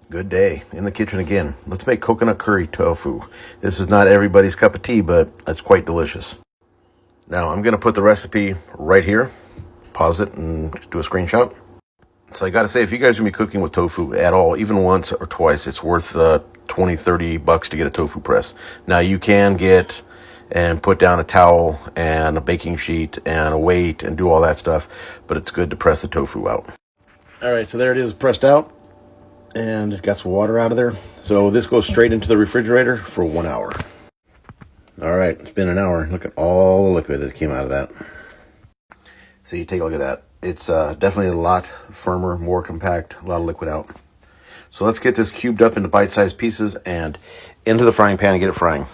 Good day. In the kitchen again. Let's make coconut curry tofu. This is not everybody's cup of tea, but it's quite delicious. Now, I'm going to put the recipe right here. Pause it and do a screenshot. So I got to say, if you guys are going to be cooking with tofu at all, even once or twice, it's worth $20-$30 to get a tofu press. Now, you can get and put down a towel and a baking sheet and a weight and do all that stuff, but it's good to press the tofu out. All right, so there it is, pressed out. And it got some water out of there. So this goes straight into the refrigerator for 1 hour. All right, it's been an hour. Look at all the liquid that came out of that. So you take a look at that. It's definitely a lot firmer, more compact, a lot of liquid out. So let's get this cubed up into bite-sized pieces and into the frying pan and get it frying.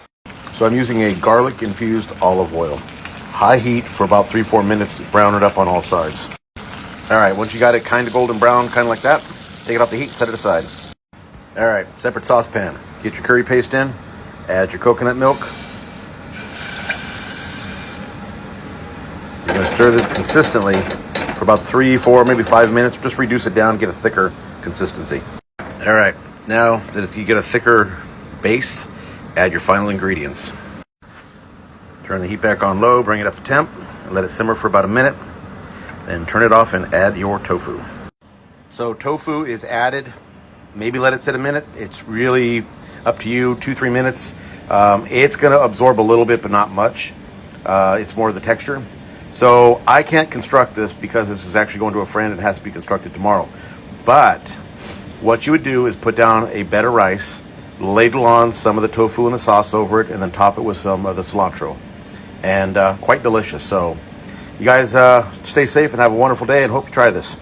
So I'm using a garlic-infused olive oil. High heat for about 3-4 minutes to brown it up on all sides. All right, once you got it kind of golden brown, kind of like that, take it off the heat and set it aside. All right, separate saucepan. Get your curry paste in. Add your coconut milk. You're going to stir this consistently for about 3, 4, maybe 5 minutes. Just reduce it down, get a thicker consistency. All right, now that you get a thicker base, add your final ingredients. Turn the heat back on low, bring it up to temp, and let it simmer for about a minute. Then turn it off and add your tofu. So tofu is added. Maybe let it sit a minute. It's really up to you, 2-3 minutes. It's going to absorb a little bit, but not much. It's more the texture. So I can't construct this because this is actually going to a friend and it has to be constructed tomorrow. But what you would do is put down a bed of rice, ladle on some of the tofu and the sauce over it, and then top it with some of the cilantro. And quite delicious. So you guys stay safe and have a wonderful day, and hope you try this.